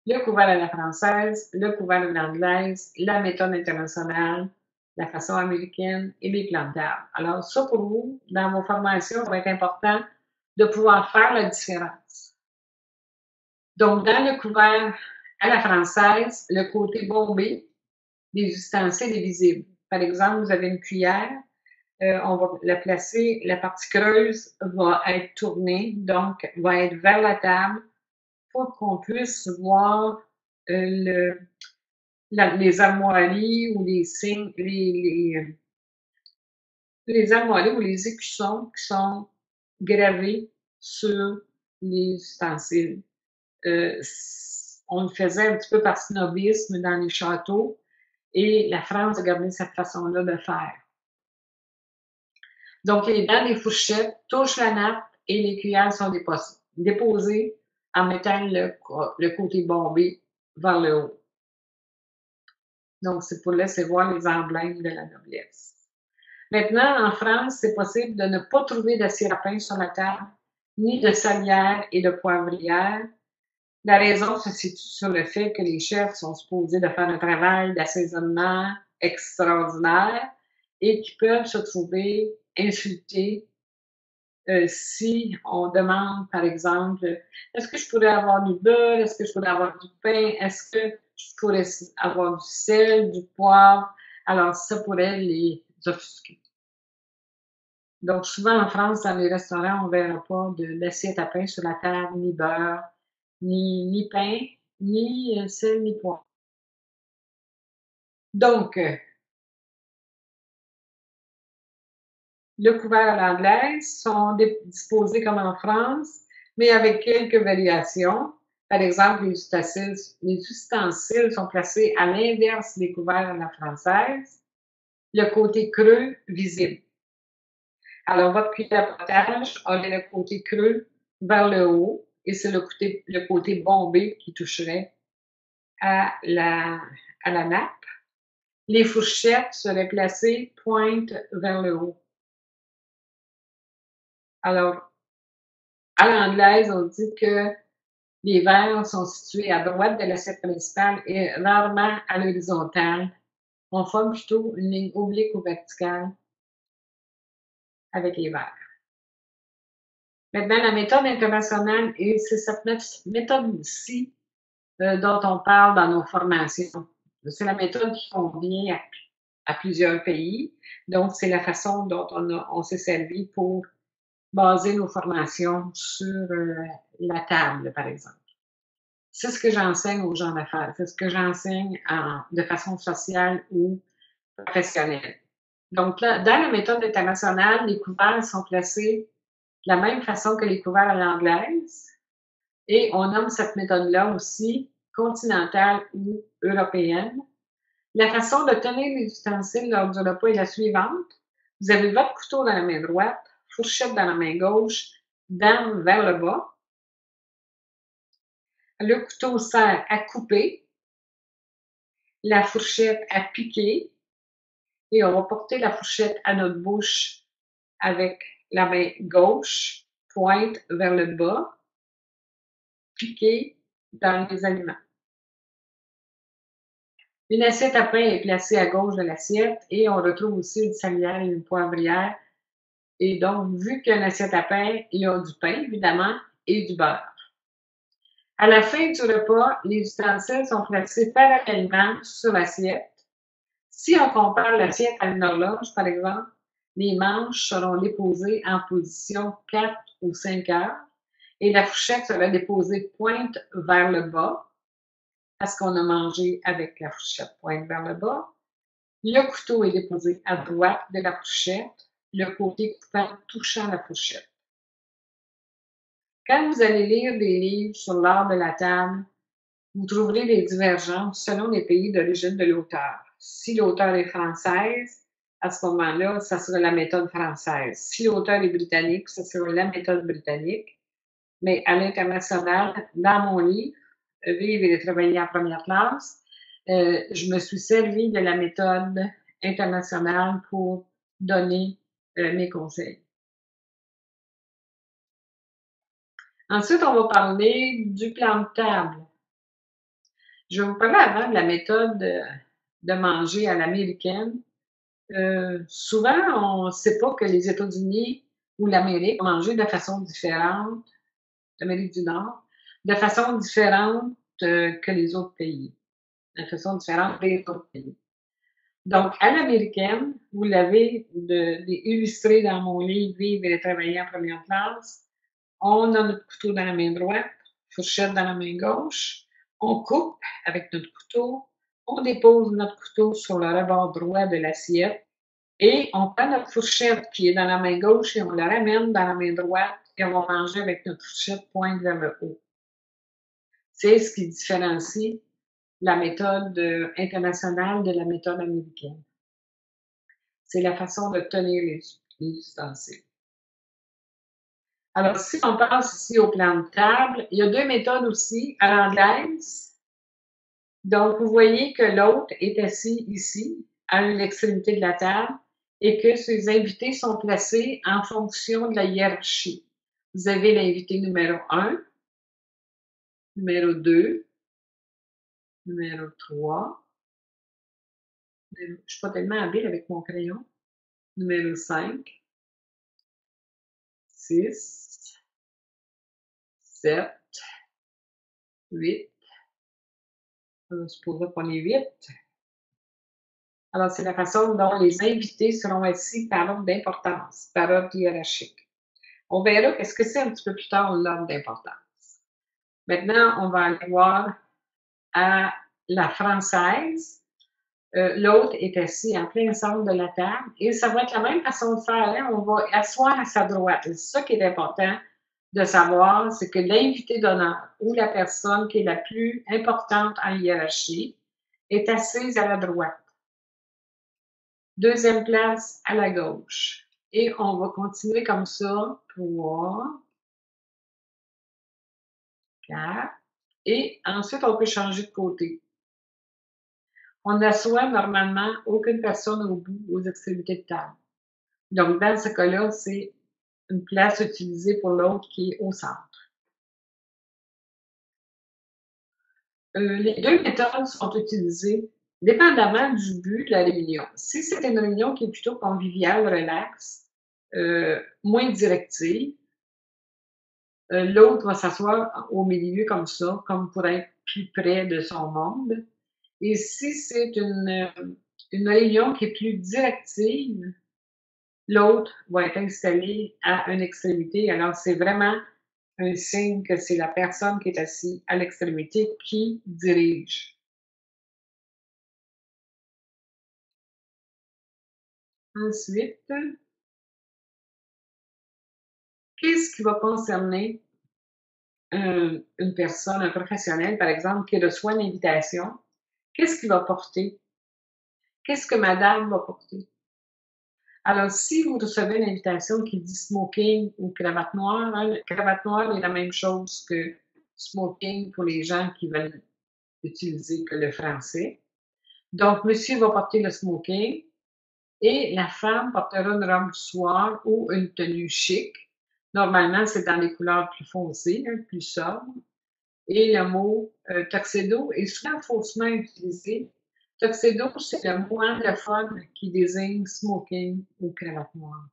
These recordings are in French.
le couvert à la française, le couvert à l'anglaise, la méthode internationale, la façon américaine et les plans de table. Alors, ça pour vous, dans vos formations, ça va être important de pouvoir faire la différence. Donc, dans le couvert à la française, le côté bombé des ustensiles est visible. Par exemple, vous avez une cuillère, on va la placer, la partie creuse va être tournée, donc va être vers la table pour qu'on puisse voir le, les armoiries ou les signes, les armoiries ou les écussons qui sont gravés sur les ustensiles. Euh, on le faisait un petit peu par snobisme dans les châteaux et la France a gardé cette façon-là de faire. Donc, les dents des fourchettes touchent la nappe et les cuillères sont déposées en mettant le côté bombé vers le haut. Donc, c'est pour laisser voir les emblèmes de la noblesse. Maintenant, en France, c'est possible de ne pas trouver d'assiette à pain sur la table, ni de salière et de poivrière. La raison se situe sur le fait que les chefs sont supposés de faire un travail d'assaisonnement extraordinaire et qui peuvent se trouver insultés si on demande, par exemple, est-ce que je pourrais avoir du beurre, est-ce que je pourrais avoir du pain, est-ce que je pourrais avoir du sel, du poivre, alors ça pourrait les offusquer. Donc, souvent en France, dans les restaurants, on ne verra pas d'assiette à pain sur la table, ni beurre, ni pain, ni sel, ni poivre. Donc, le couvert à l'anglaise sont disposés comme en France, mais avec quelques variations. Par exemple, les ustensiles sont placés à l'inverse des couverts à la française, le côté creux visible. Alors, votre cuillère à potage aurait le côté creux vers le haut et c'est le côté bombé qui toucherait à à la nappe. Les fourchettes seraient placées pointe vers le haut. Alors, à l'anglaise, on dit que les verres sont situés à droite de l'assiette principale et rarement à l'horizontale. On forme plutôt une ligne oblique ou verticale avec les verres. Maintenant, la méthode internationale, et c'est cette méthode-ci dont on parle dans nos formations. C'est la méthode qui convient à plusieurs pays. Donc, c'est la façon dont on s'est servi pour baser nos formations sur la table, par exemple. C'est ce que j'enseigne aux gens d'affaires. C'est ce que j'enseigne de façon sociale ou professionnelle. Donc, là, dans la méthode internationale, les couverts sont placés de la même façon que les couverts à l'anglaise. Et on nomme cette méthode-là aussi continentale ou européenne. La façon de tenir les ustensiles lors du repas est la suivante. Vous avez votre couteau dans la main droite, fourchette dans la main gauche, dent vers le bas. Le couteau sert à couper, la fourchette à piquer, et on va porter la fourchette à notre bouche avec la main gauche, pointe vers le bas, piquer dans les aliments. Une assiette à pain est placée à gauche de l'assiette et on retrouve aussi une salière et une poivrière. Et donc, vu qu'il y a une assiette à pain, il y a du pain, évidemment, et du beurre. À la fin du repas, les ustensiles sont placés parallèlement sur l'assiette. Si on compare l'assiette à une horloge, par exemple, les manches seront déposées en position 4 ou 5 heures et la fourchette sera déposée pointe vers le bas parce qu'on a mangé avec la fourchette pointe vers le bas. Le couteau est déposé à droite de la fourchette, le côté coupant touchant la fourchette. Quand vous allez lire des livres sur l'art de la table, vous trouverez des divergences selon les pays d'origine de l'auteur. Si l'auteur est française, à ce moment-là, ça sera la méthode française. Si l'auteur est britannique, ça sera la méthode britannique. Mais à l'international, dans mon livre, Vivre et travailler en première classe, je me suis servi de la méthode internationale pour donner mes conseils. Ensuite, on va parler du plan de table. Je vais vous parler avant de la méthode, de manger à l'américaine. Souvent, on ne sait pas que les États-Unis ou l'Amérique ont mangé de façon différente, l'Amérique du Nord, de façon différente, que les autres pays, de façon différente des autres pays. Donc, à l'américaine, vous l'avez illustré dans mon livre Vivre et travailler en première classe. On a notre couteau dans la main droite, fourchette dans la main gauche. On coupe avec notre couteau. On dépose notre couteau sur le rebord droit de l'assiette et on prend notre fourchette qui est dans la main gauche et on la ramène dans la main droite et on va manger avec notre fourchette pointe vers le haut. C'est ce qui différencie la méthode internationale de la méthode américaine. C'est la façon de tenir les ustensiles. Alors, si on passe ici au plan de table, il y a deux méthodes aussi à l'anglaise. Donc, vous voyez que l'hôte est assis ici, à une extrémité de la table, et que ses invités sont placés en fonction de la hiérarchie. Vous avez l'invité numéro 1, numéro 2, numéro 3. Je ne suis pas tellement habile avec mon crayon. Numéro 5, 6, 7, 8. Je suppose qu'on est 8. Alors, c'est la façon dont les invités seront assis par ordre d'importance, par ordre hiérarchique. On verra qu'est-ce que c'est un petit peu plus tard l'ordre d'importance. Maintenant, on va aller voir à la française. L'autre est assis en plein centre de la table et ça va être la même façon de faire. Hein? On va asseoir à sa droite. C'est ça qui est important de savoir, c'est que l'invité d'honneur ou la personne qui est la plus importante en hiérarchie est assise à la droite. Deuxième place à la gauche. Et on va continuer comme ça. 3, 4. Et ensuite, on peut changer de côté. On n'assoit normalement aucune personne au bout, aux extrémités de table. Donc, dans ce cas-là, c'est une place utilisée pour l'autre qui est au centre. Les deux méthodes sont utilisées dépendamment du but de la réunion. Si c'est une réunion qui est plutôt conviviale, relax, moins directive, l'autre va s'asseoir au milieu comme ça, comme pour être plus près de son monde. Et si c'est une réunion qui est plus directive, l'autre va être installé à une extrémité. Alors, c'est vraiment un signe que c'est la personne qui est assise à l'extrémité qui dirige. Ensuite, qu'est-ce qui va concerner une personne, un professionnel, par exemple, qui reçoit une invitation? Qu'est-ce qu'il va porter? Qu'est-ce que madame va porter? Alors, si vous recevez une invitation qui dit smoking ou cravate noire, hein, cravate noire est la même chose que smoking pour les gens qui veulent utiliser que le français. Donc, monsieur va porter le smoking et la femme portera une robe du soir ou une tenue chic. Normalement, c'est dans les couleurs plus foncées, hein, plus sobres. Et le mot tuxedo est souvent faussement utilisé. Tuxedo, c'est le mot anglophone qui désigne smoking ou cravate noire.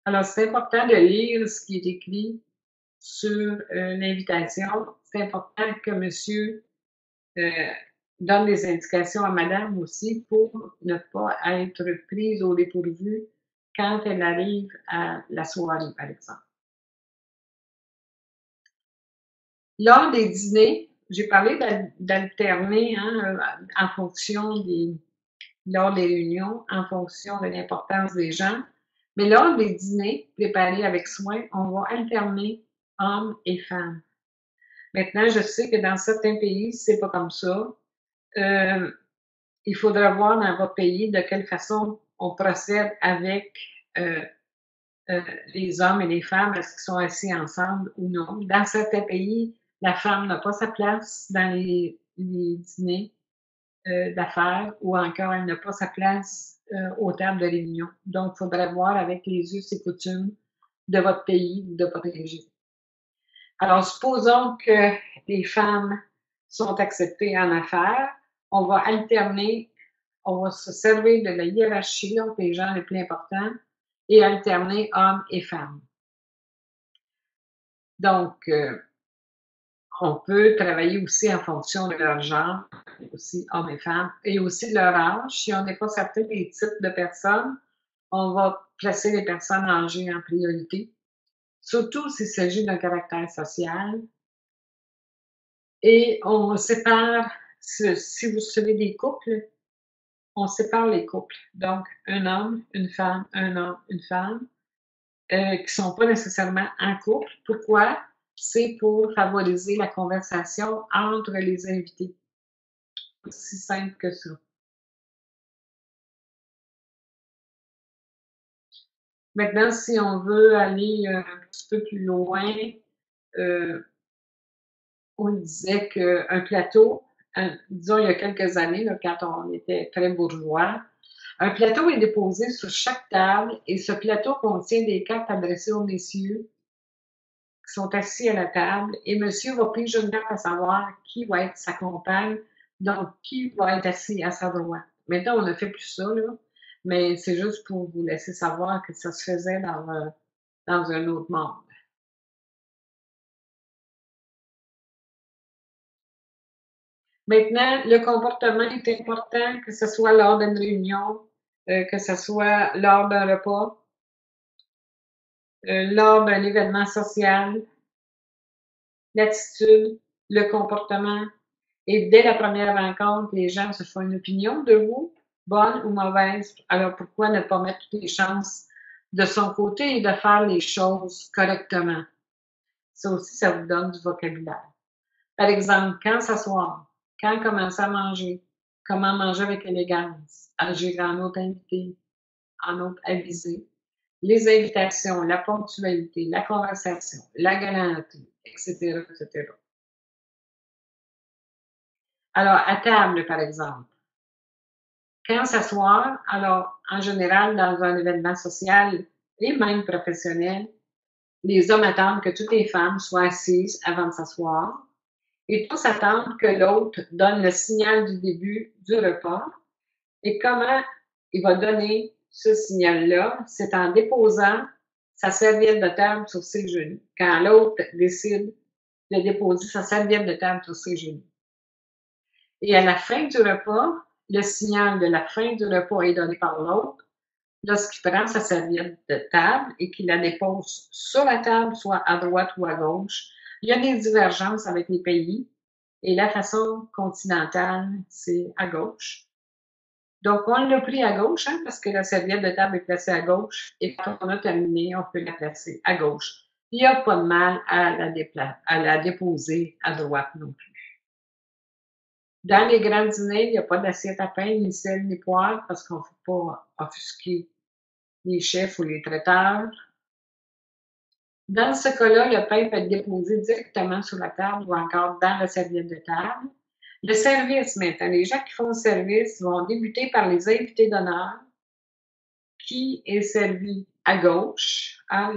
Alors, c'est important de lire ce qui est écrit sur l'invitation. C'est important que monsieur euh, donne des indications à madame aussi pour ne pas être prise au dépourvu quand elle arrive à la soirée, par exemple. Lors des dîners, j'ai parlé d'alterner hein, en fonction lors des réunions, en fonction de l'importance des gens. Mais lors des dîners préparés avec soin, on va alterner hommes et femmes. Maintenant, je sais que dans certains pays, c'est pas comme ça. Euh, il faudra voir dans votre pays de quelle façon on procède avec euh, les hommes et les femmes, est-ce qu'ils sont assis ensemble ou non. Dans certains pays, la femme n'a pas sa place dans les dîners d'affaires ou encore elle n'a pas sa place aux tables de réunion. Donc, il faudrait voir avec les us et coutumes de votre pays ou de votre région. Alors, supposons que les femmes sont acceptées en affaires, on va alterner, on va se servir de la hiérarchie entre les gens les plus importants et alterner hommes et femmes. Donc, on peut travailler aussi en fonction de leur genre, aussi hommes et femmes, et aussi de leur âge. Si on n'est pas certain des types de personnes, on va placer les personnes âgées en priorité, surtout s'il s'agit d'un caractère social. Et on sépare, si vous suivez des couples, on sépare les couples. Donc, un homme, une femme, un homme, une femme, qui ne sont pas nécessairement en couple. Pourquoi? C'est pour favoriser la conversation entre les invités. Aussi simple que ça. Maintenant, si on veut aller un petit peu plus loin, euh, on disait qu'un plateau, disons il y a quelques années, là, quand on était très bourgeois, un plateau est déposé sur chaque table et ce plateau contient des cartes adressées aux messieurs qui sont assis à la table et monsieur va piger une carte à savoir qui va être sa compagne, donc qui va être assis à sa droite. Maintenant, on ne fait plus ça, là, mais c'est juste pour vous laisser savoir que ça se faisait dans un autre monde. Maintenant, le comportement est important, que ce soit lors d'une réunion, que ce soit lors d'un repas, lors d'un événement social, l'attitude, le comportement. Et dès la première rencontre, les gens se font une opinion de vous, bonne ou mauvaise. Alors pourquoi ne pas mettre toutes les chances de son côté et de faire les choses correctement? Ça aussi, ça vous donne du vocabulaire. Par exemple, quand s'asseoir, quand commencer à manger, comment manger avec élégance, agir en autre invité, en autre avisé, les invitations, la ponctualité, la conversation, la galanterie, etc., etc. Alors, à table, par exemple, quand s'asseoir, alors, en général, dans un événement social et même professionnel, les hommes attendent que toutes les femmes soient assises avant de s'asseoir et tous attendent que l'autre donne le signal du début du repas. Et comment il va donner ce signal-là? C'est en déposant sa serviette de table sur ses genoux. Quand l'autre décide de déposer sa serviette de table sur ses genoux. Et à la fin du repas, le signal de la fin du repas est donné par l'autre lorsqu'il prend sa serviette de table et qu'il la dépose sur la table, soit à droite ou à gauche. Il y a des divergences avec les pays et la façon continentale, c'est à gauche. Donc, on l'a pris à gauche, hein, parce que la serviette de table est placée à gauche et quand on a terminé, on peut la placer à gauche. Il n'y a pas de mal à la déposer à droite non plus. Dans les grands dîners, il n'y a pas d'assiette à pain, ni sel, ni poivre, parce qu'on ne faut pas offusquer les chefs ou les traiteurs. Dans ce cas-là, le pain peut être déposé directement sur la table ou encore dans la serviette de table. Le service, maintenant, les gens qui font le service vont débuter par les invités d'honneur, qui est servi à gauche. Hein,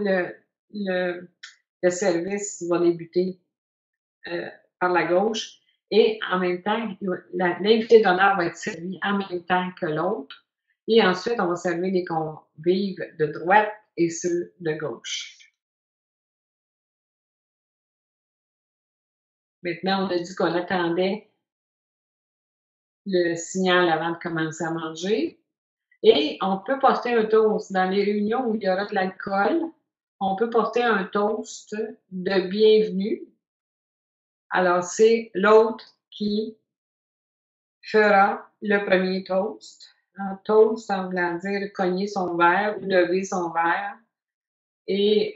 le service va débuter par la gauche et en même temps, l'invité d'honneur va être servi en même temps que l'autre. Et ensuite, on va servir les convives de droite et ceux de gauche. Maintenant, on a dit qu'on attendait le signal avant de commencer à manger. Et on peut porter un toast. Dans les réunions où il y aura de l'alcool, on peut porter un toast de bienvenue. Alors, c'est l'autre qui fera le premier toast. Un toast, en voulant dire cogner son verre ou lever son verre. Et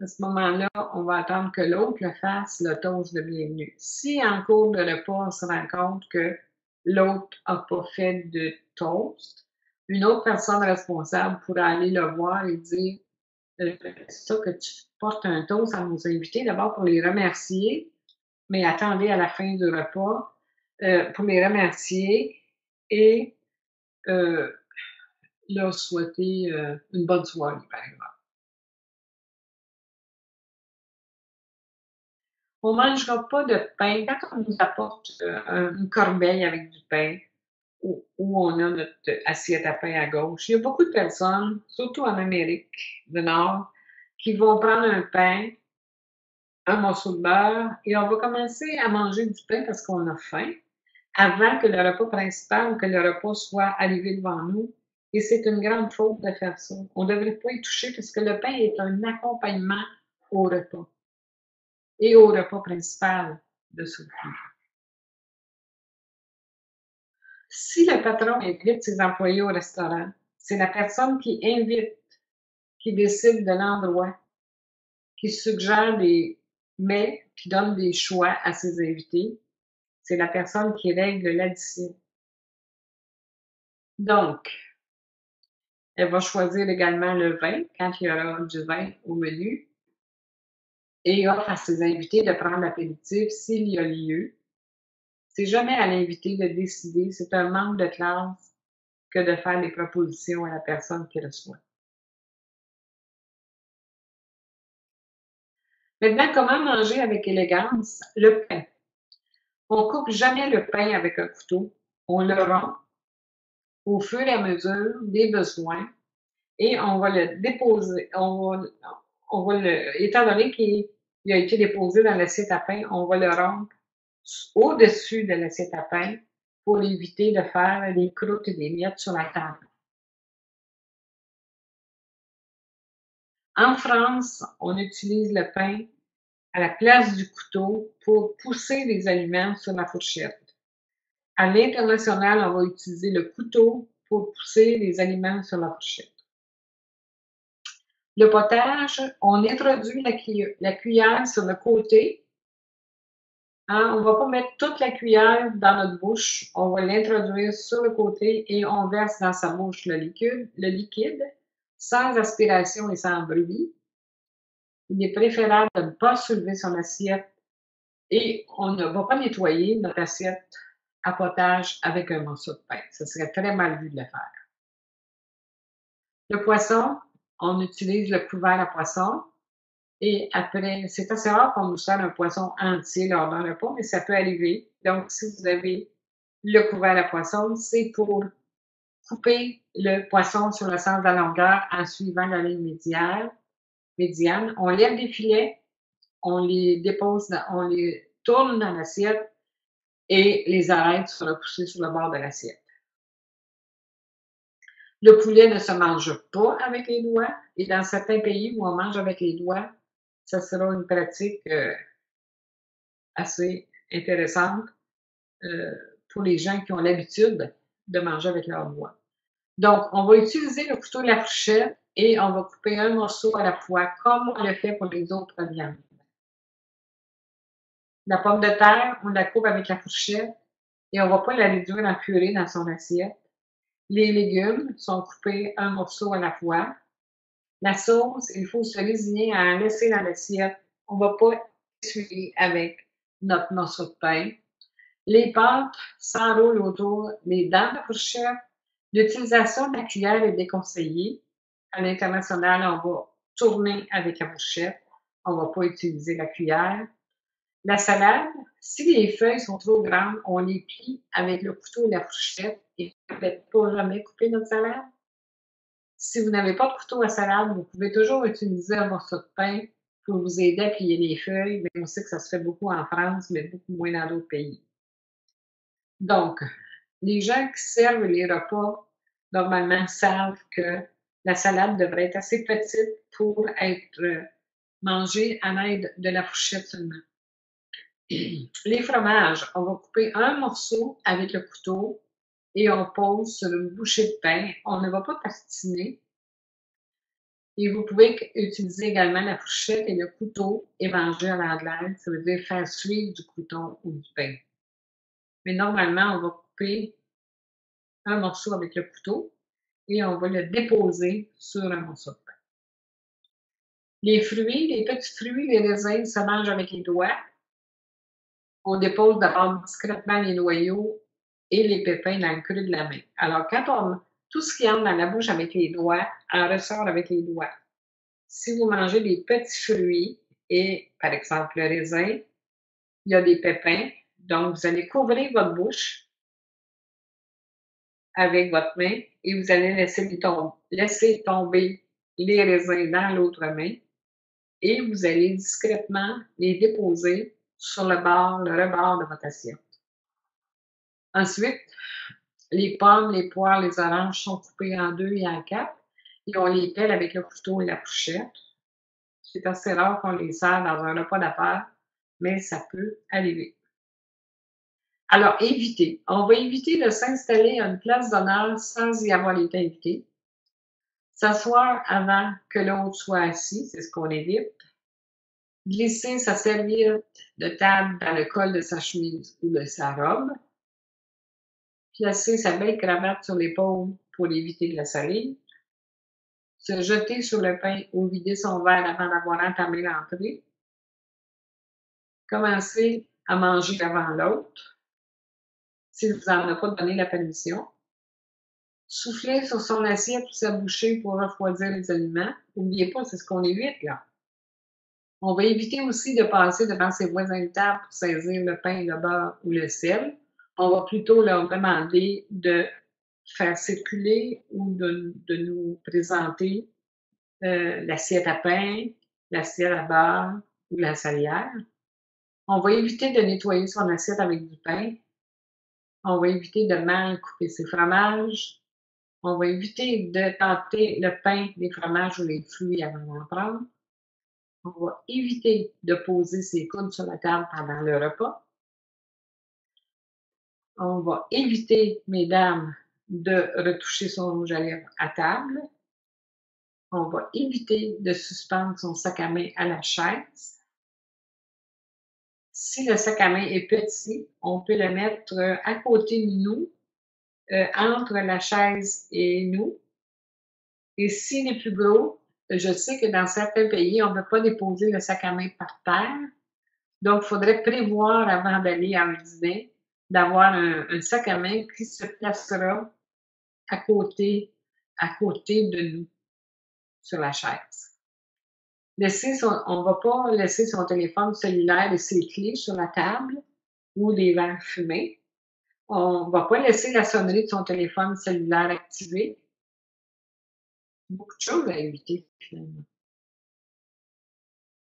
à ce moment-là, on va attendre que l'autre le fasse, le toast de bienvenue. Si en cours de repas, on se rend compte que l'autre n'a pas fait de toast, une autre personne responsable pourra aller le voir et dire c'est ça que tu portes un toast à nos invités, d'abord pour les remercier, mais attendez à la fin du repas pour les remercier et leur souhaiter, une bonne soirée, par exemple. On ne mangera pas de pain quand on nous apporte, une corbeille avec du pain où on a notre assiette à pain à gauche. Il y a beaucoup de personnes, surtout en Amérique du Nord, qui vont prendre un pain, un morceau de beurre et on va commencer à manger du pain parce qu'on a faim, avant que le repas principal ou que le repas soit arrivé devant nous et c'est une grande faute de faire ça. On ne devrait pas y toucher parce que le pain est un accompagnement au repas et au repas principal de souper. Si le patron invite ses employés au restaurant, c'est la personne qui invite qui décide de l'endroit, qui suggère des mets, qui donne des choix à ses invités. C'est la personne qui règle l'addition. Donc, elle va choisir également le vin quand il y aura du vin au menu et offre à ses invités de prendre l'apéritif s'il y a lieu. C'est jamais à l'invité de décider, c'est un manque de classe que de faire des propositions à la personne qui reçoit. Maintenant, comment manger avec élégance? Le pain. On coupe jamais le pain avec un couteau. On le rompt au fur et à mesure des besoins et on va le déposer. Étant donné qu'il a été déposé dans l'assiette à pain, on va le rompre au-dessus de l'assiette à pain pour éviter de faire des croûtes et des miettes sur la table. En France, on utilise le pain à la place du couteau pour pousser les aliments sur la fourchette. À l'international, on va utiliser le couteau pour pousser les aliments sur la fourchette. Le potage, on introduit la cuillère sur le côté. Hein, on ne va pas mettre toute la cuillère dans notre bouche. On va l'introduire sur le côté et on verse dans sa bouche le liquide sans aspiration et sans bruit. Il est préférable de ne pas soulever son assiette et on ne va pas nettoyer notre assiette à potage avec un morceau de pain. Ce serait très mal vu de le faire. Le poisson, on utilise le couvert à poisson et après, c'est assez rare qu'on nous sert un poisson entier lors d'un repas, mais ça peut arriver. Donc, si vous avez le couvert à poisson, c'est pour couper le poisson sur le sens de la longueur en suivant la ligne médiane. On lève les filets, on les dépose, on les tourne dans l'assiette et les arêtes sont repoussées sur le bord de l'assiette. Le poulet ne se mange pas avec les doigts et dans certains pays où on mange avec les doigts, ça sera une pratique assez intéressante pour les gens qui ont l'habitude de manger avec leurs doigts. Donc, on va utiliser le couteau et la fourchette et on va couper un morceau à la fois, comme on le fait pour les autres viandes. La pomme de terre, on la coupe avec la fourchette et on ne va pas la réduire en purée dans son assiette. Les légumes sont coupés un morceau à la fois. La sauce, il faut se résigner à en laisser dans l'assiette. On ne va pas essuyer avec notre morceau de pain. Les pâtes s'enroulent autour des dents de la fourchette. L'utilisation de la cuillère est déconseillée. À l'international, on va tourner avec la fourchette. On ne va pas utiliser la cuillère. La salade, si les feuilles sont trop grandes, on les plie avec le couteau et la fourchette et ne faites pas jamais couper notre salade. Si vous n'avez pas de couteau à salade, vous pouvez toujours utiliser un morceau de pain pour vous aider à plier les feuilles. Mais on sait que ça se fait beaucoup en France, mais beaucoup moins dans d'autres pays. Donc, les gens qui servent les repas, normalement, savent que la salade devrait être assez petite pour être mangée à l'aide de la fourchette seulement. Les fromages, on va couper un morceau avec le couteau et on pose sur une bouchée de pain. On ne va pas tartiner. Et vous pouvez utiliser également la fourchette et le couteau et manger à l'anglaise. Ça veut dire faire suivre du couteau ou du pain. Mais normalement, on va couper un morceau avec le couteau et on va le déposer sur un morceau de pain. Les fruits, les petits fruits, les raisins, ça mange avec les doigts. On dépose d'abord discrètement les noyaux et les pépins dans le creux de la main. Alors, quand on Tout ce qui entre dans la bouche avec les doigts en ressort avec les doigts. Si vous mangez des petits fruits et, par exemple, le raisin, il y a des pépins, donc vous allez couvrir votre bouche avec votre main et vous allez laisser tomber les raisins dans l'autre main et vous allez discrètement les déposer sur le rebord de votre assiette. Ensuite, les pommes, les poires, les oranges sont coupées en 2 et en 4 et on les pèle avec le couteau et la fourchette. C'est assez rare qu'on les sert dans un repas d'affaires, mais ça peut arriver. Alors, on va éviter de s'installer à une place d'honneur sans y avoir été invité. S'asseoir avant que l'autre soit assis, c'est ce qu'on évite. Glisser sa serviette de table dans le col de sa chemise ou de sa robe. Placer sa belle cravate sur l'épaule pour éviter de la salir. Se jeter sur le pain ou vider son verre avant d'avoir entamé l'entrée. Commencer à manger avant l'autre, s'il ne vous en a pas donné la permission. Souffler sur son assiette ou sa bouchée pour refroidir les aliments. N'oubliez pas, c'est ce qu'on évite, là. On va éviter aussi de passer devant ses voisins de table pour saisir le pain, le beurre ou le sel. On va plutôt leur demander de faire circuler ou de nous présenter l'assiette à pain, l'assiette à beurre ou la salière. On va éviter de nettoyer son assiette avec du pain. On va éviter de mal couper ses fromages. On va éviter de tenter le pain, les fromages ou les fruits avant d'en prendre. On va éviter de poser ses coudes sur la table pendant le repas. On va éviter, mesdames, de retoucher son rouge à lèvres à table. On va éviter de suspendre son sac à main à la chaise. Si le sac à main est petit, on peut le mettre à côté de nous, entre la chaise et nous. Et s'il est plus gros, je sais que dans certains pays, on ne peut pas déposer le sac à main par terre. Donc, il faudrait prévoir avant d'aller à un dîner d'avoir un sac à main qui se placera à côté de nous, sur la chaise. On ne va pas laisser son téléphone cellulaire et ses clés sur la table ou des verres fumés. On ne va pas laisser la sonnerie de son téléphone cellulaire activée. Beaucoup de choses à éviter, finalement.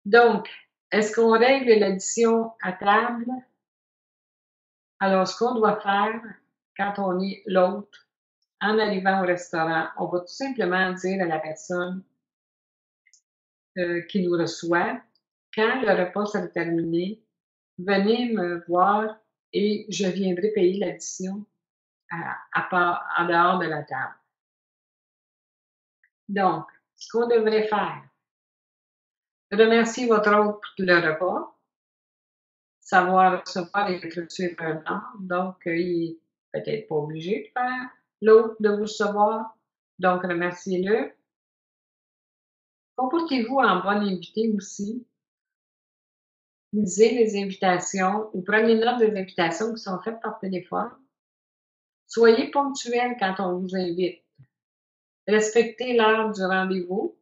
Donc, est-ce qu'on règle l'addition à table? Alors, ce qu'on doit faire quand on est l'autre, en arrivant au restaurant, on va tout simplement dire à la personne qui nous reçoit, quand le repas sera terminé, venez me voir et je viendrai payer l'addition en dehors de la table. Donc, ce qu'on devrait faire, remercier votre hôte pour le repas, savoir recevoir et être reçu par un ordre, donc il n'est peut-être pas obligé de faire l'autre de vous recevoir, donc remerciez-le. Comportez-vous en bon invité aussi. Lisez les invitations ou prenez note des invitations qui sont faites par téléphone. Soyez ponctuel quand on vous invite. Respectez l'heure du rendez-vous.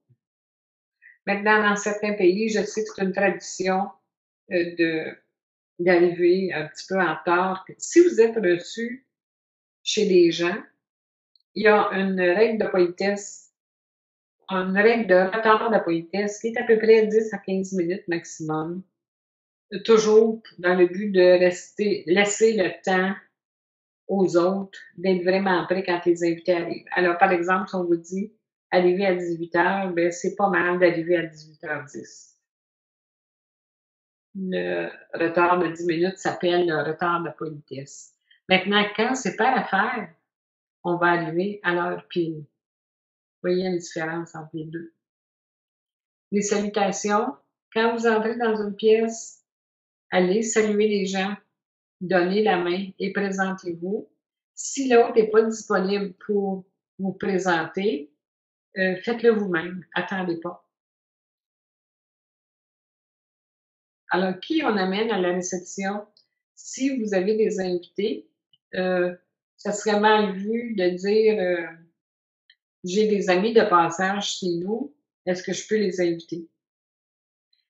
Maintenant, dans certains pays, je sais que c'est une tradition d'arriver un petit peu en retard. Si vous êtes reçu chez des gens, il y a une règle de politesse, une règle de retard de politesse qui est à peu près 10 à 15 minutes maximum. Toujours dans le but de laisser le temps aux autres d'être vraiment prêts quand les invités arrivent. Alors, par exemple, si on vous dit arriver à 18h, ben, c'est pas mal d'arriver à 18h10. Le retard de 10 minutes s'appelle le retard de politesse. Maintenant, quand c'est pas l'affaire, on va arriver à l'heure pile. Vous voyez la différence entre les deux. Les salutations, quand vous entrez dans une pièce, allez saluer les gens, donnez la main et présentez-vous. Si l'autre n'est pas disponible pour vous présenter, faites-le vous-même, attendez pas. Alors, qui on amène à la réception? Si vous avez des invités, ça serait mal vu de dire j'ai des amis de passage chez nous, est-ce que je peux les inviter?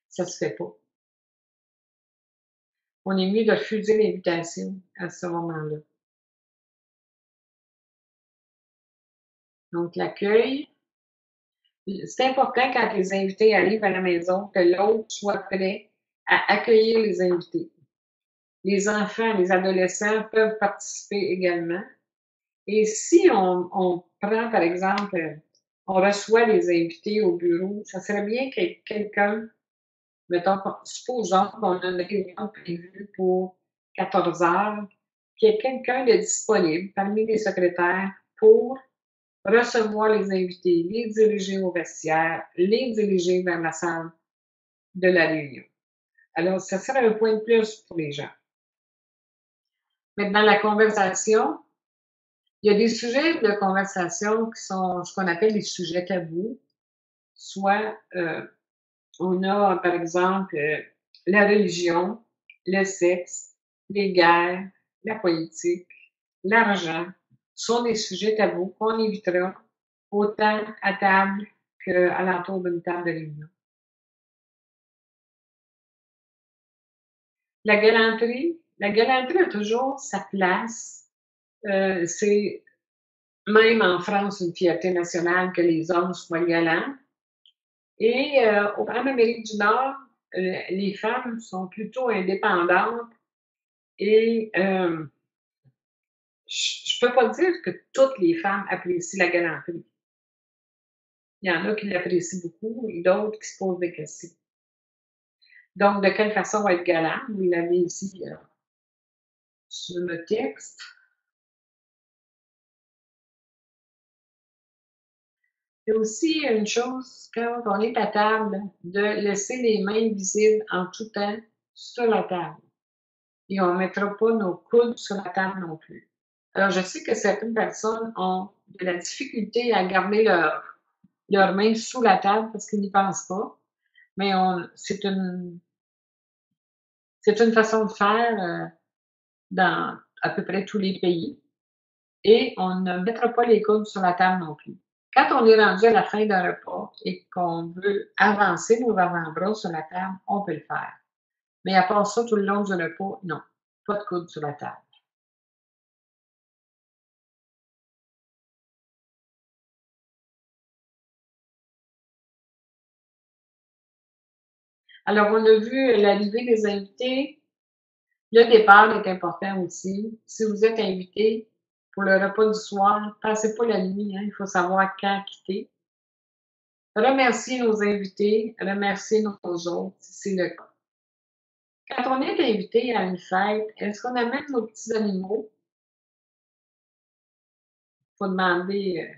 Ça se fait pas. On est mieux de refuser l'invitation à ce moment-là. Donc l'accueil, c'est important quand les invités arrivent à la maison que l'autre soit prêt à accueillir les invités. Les enfants, les adolescents peuvent participer également. Et si on prend, par exemple, on reçoit les invités au bureau, ça serait bien que quelqu'un, mettons, supposons qu'on a une réunion prévue pour 14 heures, qu'il y ait quelqu'un de disponible parmi les secrétaires pour recevoir les invités, les diriger au vestiaire, les diriger vers la salle de la réunion. Alors, ça serait un point de plus pour les gens. Maintenant, la conversation, il y a des sujets de conversation qui sont ce qu'on appelle les sujets tabous. Soit on a, par exemple, la religion, le sexe, les guerres, la politique, l'argent, sont des sujets tabous qu'on évitera autant à table qu'à l'entour d'une table de réunion. La galanterie a toujours sa place. C'est même en France une fierté nationale que les hommes soient galants. Et en Amérique du Nord, les femmes sont plutôt indépendantes et je peux pas dire que toutes les femmes apprécient la galanterie. Il y en a qui l'apprécient beaucoup et d'autres qui se posent des questions. Donc, de quelle façon être galant? Vous l'avez ici sur le texte. Il y a aussi une chose, quand on est à table, de laisser les mains visibles en tout temps sur la table. Et on ne mettra pas nos coudes sur la table non plus. Alors, je sais que certaines personnes ont de la difficulté à garder leurs mains sous la table parce qu'ils n'y pensent pas. Mais c'est une façon de faire dans à peu près tous les pays. Et on ne mettra pas les coudes sur la table non plus. Quand on est rendu à la fin d'un repas et qu'on veut avancer nos avant-bras sur la table, on peut le faire. Mais à part ça, tout le long du repas, non, pas de coude sur la table. Alors, on a vu l'arrivée des invités. Le départ est important aussi. Si vous êtes invité pour le repas du soir, passez pas la nuit, hein, il faut savoir quand quitter. Remercier nos invités, remercier nos autres, si c'est le cas. Quand on est invité à une fête, est-ce qu'on amène nos petits animaux? Il faut demander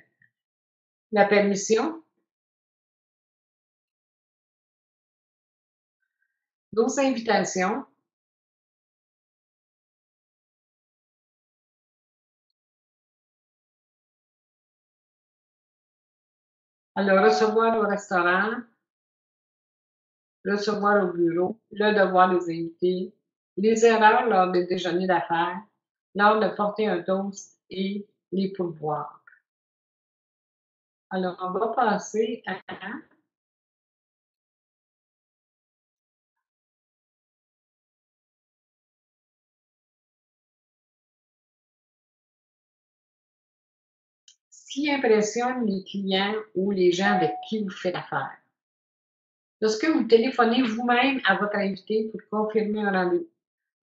la permission. Nos invitations. Alors, recevoir au restaurant, recevoir au bureau, le devoir des invités, les erreurs lors des déjeuners d'affaires, lors de porter un toast et les pourboires. Alors, on va passer à ce qui impressionne les clients ou les gens avec qui vous faites affaire. Lorsque vous téléphonez vous-même à votre invité pour confirmer un rendez-vous,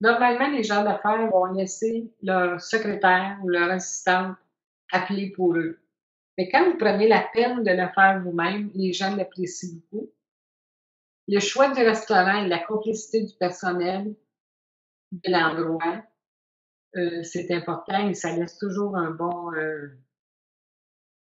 normalement, les gens d'affaires vont laisser leur secrétaire ou leur assistante appeler pour eux. Mais quand vous prenez la peine de le faire vous-même, les gens l'apprécient beaucoup. Le choix du restaurant et la complicité du personnel de l'endroit, c'est important et ça laisse toujours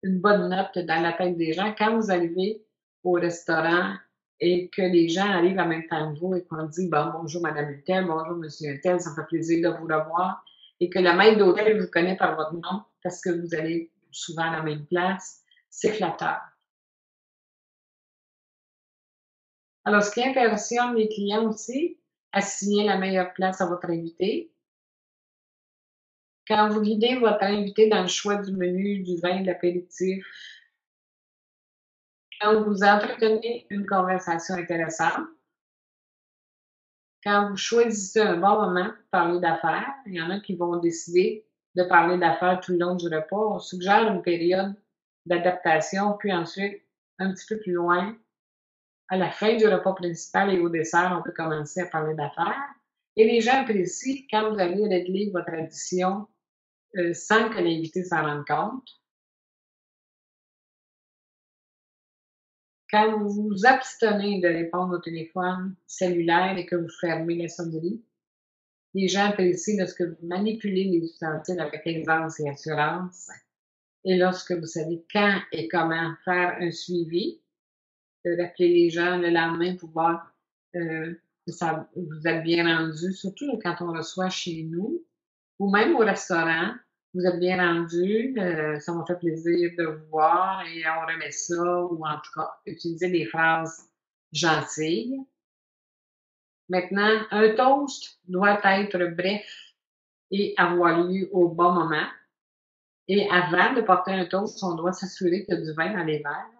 une bonne note dans la tête des gens. Quand vous arrivez au restaurant et que les gens arrivent en même temps que vous et qu'on dit bon, bonjour Madame Untel, bonjour Monsieur Untel, ça me fait plaisir de vous revoir, et que le maître d'hôtel vous connaît par votre nom parce que vous allez souvent à la même place, c'est flatteur. Alors, ce qui impressionne les clients aussi, assigner la meilleure place à votre invité. Quand vous guidez votre invité dans le choix du menu, du vin, de l'apéritif, Quand vous entretenez une conversation intéressante, quand vous choisissez un bon moment pour parler d'affaires, il y en a qui vont décider de parler d'affaires tout le long du repas. On suggère une période d'adaptation, puis ensuite, un petit peu plus loin, à la fin du repas principal et au dessert, on peut commencer à parler d'affaires. Et les gens apprécient quand vous allez régler votre addition sans que l'invité s'en rende compte. Quand vous vous abstenez de répondre au téléphone cellulaire et que vous fermez la sonnerie, les gens apprécient lorsque vous manipulez les ustensiles avec aisance et assurance et lorsque vous savez quand et comment faire un suivi, de rappeler les gens le lendemain pour voir que vous êtes bien rendu, surtout quand on reçoit chez nous ou même au restaurant. Vous êtes bien rendu, ça m'a fait plaisir de vous voir et on remet ça, ou en tout cas, utiliser des phrases gentilles. Maintenant, un toast doit être bref et avoir lieu au bon moment. Et avant de porter un toast, on doit s'assurer qu'il y a du vin dans les verres.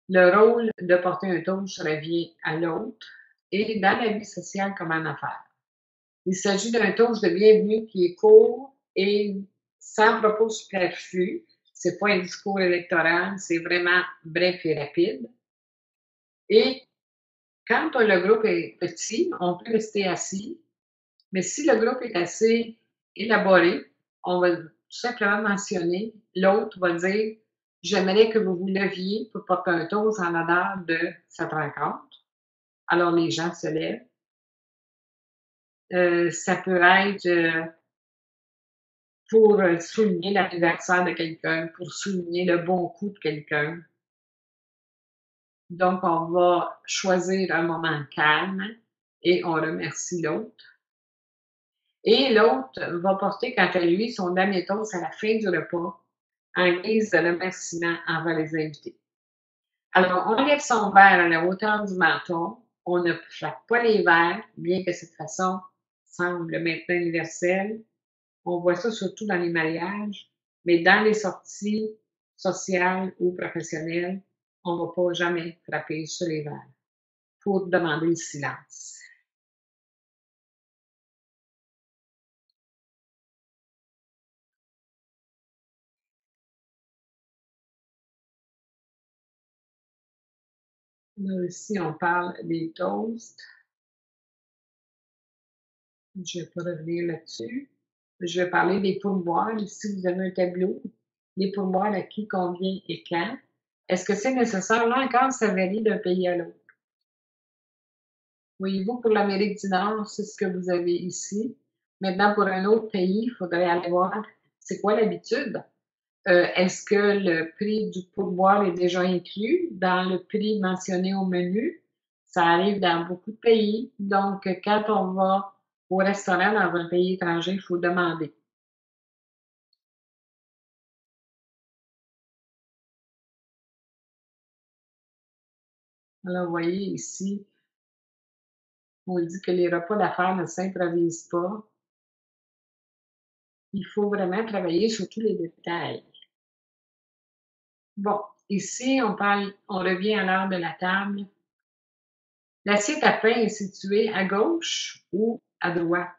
Le rôle de porter un toast revient à l'autre et dans la vie sociale comme en affaires. Il s'agit d'un toast de bienvenue qui est court et sans propos superflus. C'est pas un discours électoral, c'est vraiment bref et rapide. Et quand le groupe est petit, on peut rester assis, mais si le groupe est assez élaboré, on va tout simplement mentionner, l'autre va dire: «J'aimerais que vous vous leviez pour porter un toast en l'honneur de cette rencontre». Alors les gens se lèvent. Ça peut être, pour souligner l'anniversaire de quelqu'un, pour souligner le bon coup de quelqu'un. Donc, on va choisir un moment calme et on remercie l'autre. Et l'autre va porter, quant à lui, son dernier toast à la fin du repas en guise de remerciement envers les invités. Alors, on lève son verre à la hauteur du menton, on ne frappe pas les verres, bien que cette façon semble maintenant universelle. On voit ça surtout dans les mariages, mais dans les sorties sociales ou professionnelles, on ne va pas jamais frapper sur les verres pour demander le silence. Là aussi, on parle des toasts. Je ne vais pas revenir là-dessus. Je vais parler des pourboires. Ici, vous avez un tableau. Les pourboires à qui, combien et quand. Est-ce que c'est nécessaire? Là encore, ça varie d'un pays à l'autre. Voyez-vous, pour l'Amérique du Nord, c'est ce que vous avez ici. Maintenant, pour un autre pays, il faudrait aller voir c'est quoi l'habitude. Est-ce que le prix du pourboire est déjà inclus dans le prix mentionné au menu? Ça arrive dans beaucoup de pays. Donc, quand on va au restaurant dans un pays étranger, il faut demander. Alors, vous voyez ici, on dit que les repas d'affaires ne s'improvisent pas. Il faut vraiment travailler sur tous les détails. Bon, ici, on revient à l'heure de la table. L'assiette à pain est située à gauche ou à droite?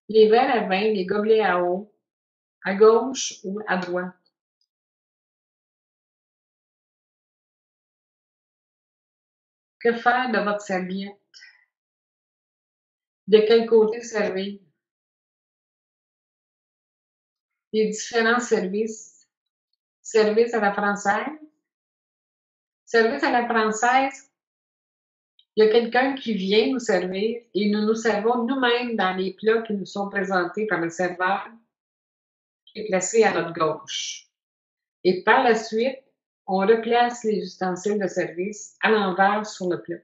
Les verres à vin, les gobelets à eau, à gauche ou à droite? Que faire de votre serviette? De quel côté servir? Les différents services. Service à la française? Service à la française, il y a quelqu'un qui vient nous servir et nous nous servons nous-mêmes dans les plats qui nous sont présentés par le serveur qui est placé à notre gauche. Et par la suite, on replace les ustensiles de service à l'envers sur le plat.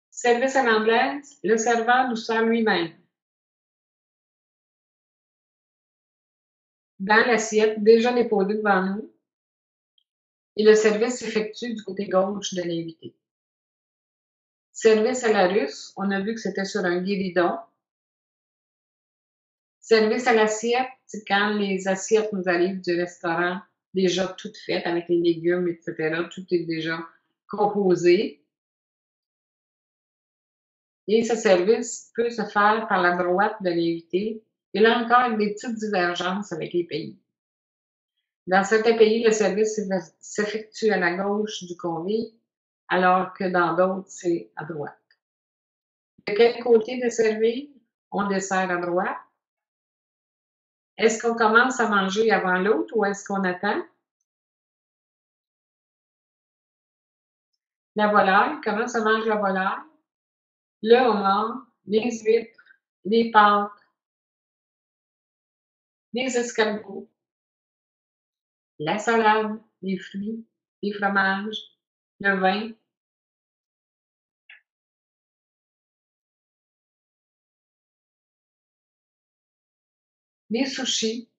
Service à l'anglaise, le serveur nous sert lui-même. Dans l'assiette déjà déposée devant nous, et le service s'effectue du côté gauche de l'invité. Service à la russe, on a vu que c'était sur un guéridon. Service à l'assiette, c'est quand les assiettes nous arrivent du restaurant déjà toute faite avec les légumes, et cetera. Tout est déjà composé et ce service peut se faire par la droite de l'invité et là encore, des petites divergences avec les pays. Dans certains pays, le service s'effectue à la gauche du convive, alors que dans d'autres, c'est à droite. De quel côté de servir? On dessert à droite. Est-ce qu'on commence à manger avant l'autre ou est-ce qu'on attend? La volaille, comment se mange la volaille? Le homard, les huîtres, les pâtes, les escargots, la salade, les fruits, les fromages, le vin. Les sushis,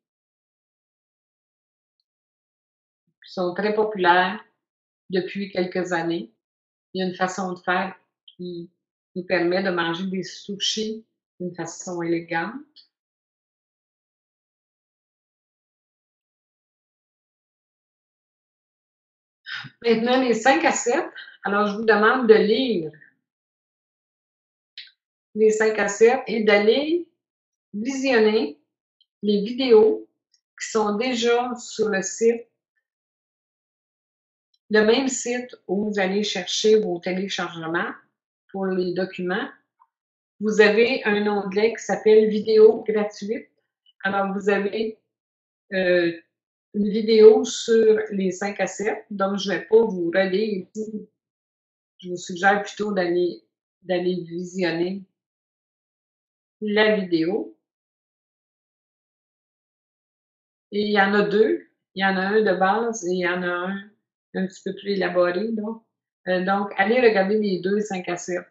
qui sont très populaires depuis quelques années. Il y a une façon de faire qui nous permet de manger des sushis d'une façon élégante. Maintenant, les 5 assiettes. Alors, je vous demande de lire les 5 assiettes et d'aller visionner les vidéos qui sont déjà sur le même site où vous allez chercher vos téléchargements pour les documents. Vous avez un onglet qui s'appelle Vidéos gratuites. Alors, vous avez une vidéo sur les 5 assiettes, donc je ne vais pas vous relire ici. Je vous suggère plutôt d'aller visionner la vidéo. Et il y en a deux. Il y en a un de base et il y en a un petit peu plus élaboré. Donc allez regarder les deux 5 assiettes.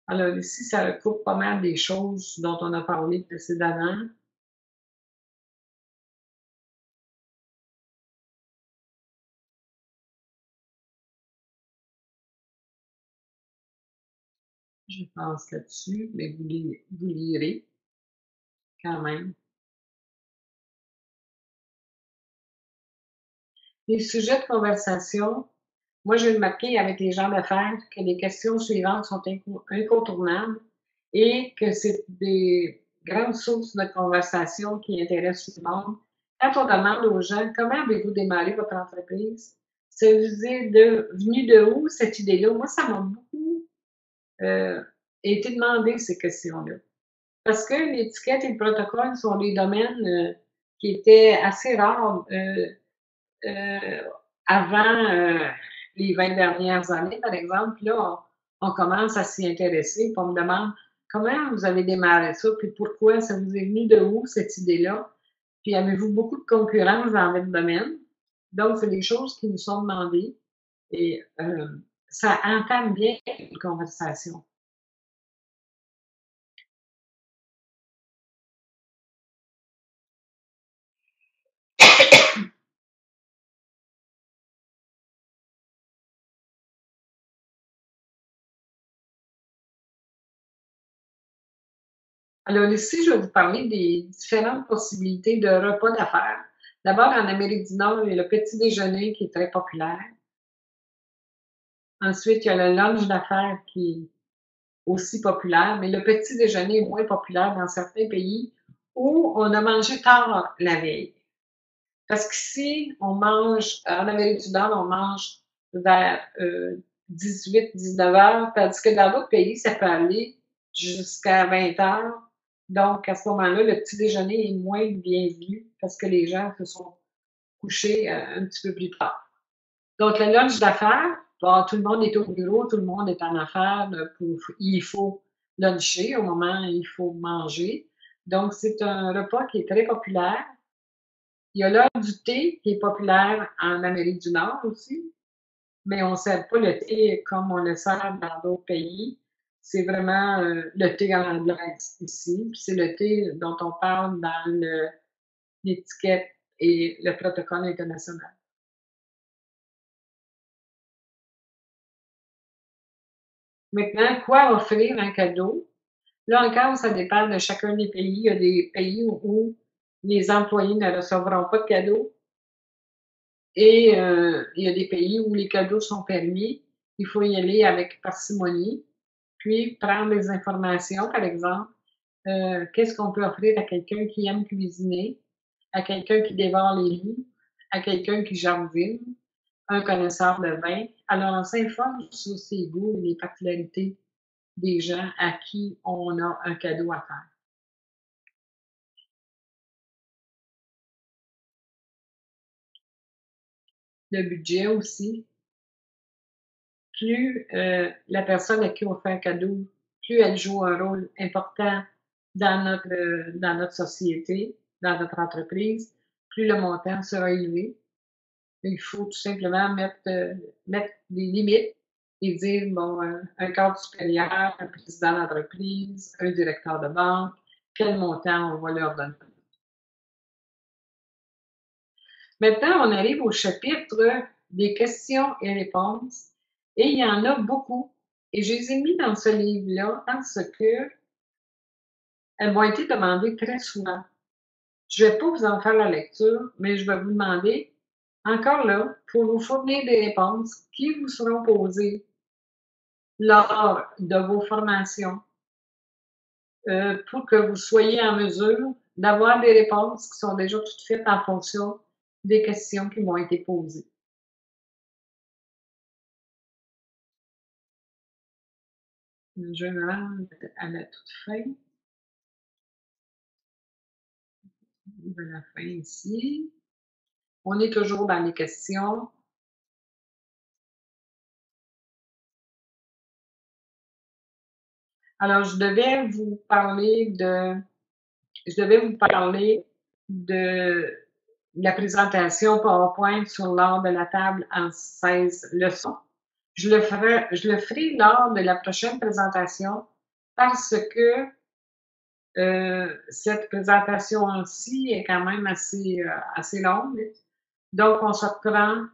Alors ici, ça recoupe pas mal des choses dont on a parlé précédemment. Je pense là-dessus, mais vous lirez quand même. Les sujets de conversation, moi, j'ai remarqué avec les gens d'affaires que les questions suivantes sont incontournables et que c'est des grandes sources de conversation qui intéressent tout le monde. Quand on demande aux gens comment avez-vous démarré votre entreprise, c'est venu de où cette idée-là? Moi, ça m'a beaucoup été demandé ces questions-là. Parce que l'étiquette et le protocole sont des domaines qui étaient assez rares euh, avant les 20 dernières années, par exemple. Puis là, on commence à s'y intéresser. Puis on me demande comment vous avez démarré ça, puis pourquoi ça vous est venu de où cette idée-là? Puis avez-vous beaucoup de concurrence dans votre domaine? Donc, c'est des choses qui nous sont demandées et ça entame bien une conversation. Alors ici, je vais vous parler des différentes possibilités de repas d'affaires. D'abord, en Amérique du Nord, il y a le petit déjeuner qui est très populaire. Ensuite, il y a le lunch d'affaires qui est aussi populaire, mais le petit déjeuner est moins populaire dans certains pays où on a mangé tard la veille. Parce qu'ici, on mange, en Amérique du Nord, on mange vers 18-19 heures, tandis que dans d'autres pays, ça peut aller jusqu'à 20 heures. Donc, à ce moment-là, le petit déjeuner est moins bien vu parce que les gens se sont couchés un petit peu plus tard. Donc, le lunch d'affaires, bon, tout le monde est au bureau, tout le monde est en affaires, il faut luncher au moment où il faut manger. Donc, c'est un repas qui est très populaire. Il y a l'heure du thé qui est populaire en Amérique du Nord aussi, mais on ne sert pas le thé comme on le sert dans d'autres pays. C'est vraiment le thé en anglaise ici. C'est le thé dont on parle dans l'étiquette et le protocole international. Maintenant, quoi offrir en cadeau? Là encore, ça dépend de chacun des pays. Il y a des pays où les employés ne recevront pas de cadeaux et il y a des pays où les cadeaux sont permis. Il faut y aller avec parcimonie, puis prendre des informations, par exemple, qu'est-ce qu'on peut offrir à quelqu'un qui aime cuisiner, à quelqu'un qui dévore les livres, à quelqu'un qui jardine, un connaisseur de vin. Alors, on s'informe sur ses goûts et les particularités des gens à qui on a un cadeau à faire. Le budget aussi, plus, la personne à qui on fait un cadeau, plus elle joue un rôle important dans notre société, dans notre entreprise, plus le montant sera élevé. Il faut tout simplement mettre des limites et dire, bon, un cadre supérieur, un président d'entreprise, un directeur de banque, quel montant on va leur donner. Maintenant, on arrive au chapitre des questions et réponses et il y en a beaucoup et je les ai mis dans ce livre-là parce que elles m'ont été demandées très souvent. Je ne vais pas vous en faire la lecture, mais je vais vous demander, encore là, pour vous fournir des réponses qui vous seront posées lors de vos formations, pour que vous soyez en mesure d'avoir des réponses qui sont déjà toutes faites en fonction des questions qui m'ont été posées. Je me rends à la toute fin de la fin ici. On est toujours dans les questions. Alors, je devais vous parler de la présentation PowerPoint sur l'art de la table en 16 leçons. Je le ferai lors de la prochaine présentation parce que cette présentation-ci est quand même assez longue. Donc, on se reprend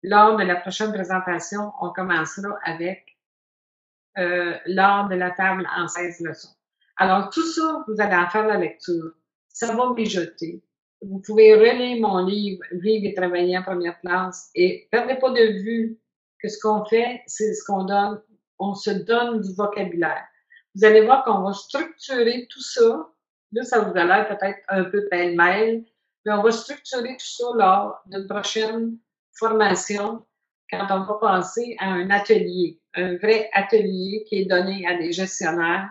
lors de la prochaine présentation. On commencera avec l'art de la table en 16 leçons. Alors, tout ça, vous allez en faire la lecture. Ça va mijoter. Vous pouvez relire mon livre Vivre et travailler en première classe et perdez pas de vue que ce qu'on fait, c'est ce qu'on donne. On se donne du vocabulaire. Vous allez voir qu'on va structurer tout ça. Là, ça vous a l'air peut-être un peu pêle-mêle, mais on va structurer tout ça lors d'une prochaine formation quand on va passer à un atelier, un vrai atelier qui est donné à des gestionnaires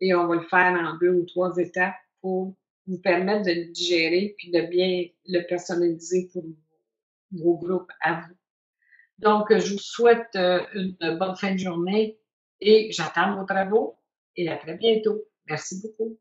et on va le faire en 2 ou 3 étapes pour vous permettre de le digérer puis de bien le personnaliser pour vos groupes à vous. Donc, je vous souhaite une bonne fin de journée et j'attends vos travaux et à très bientôt. Merci beaucoup.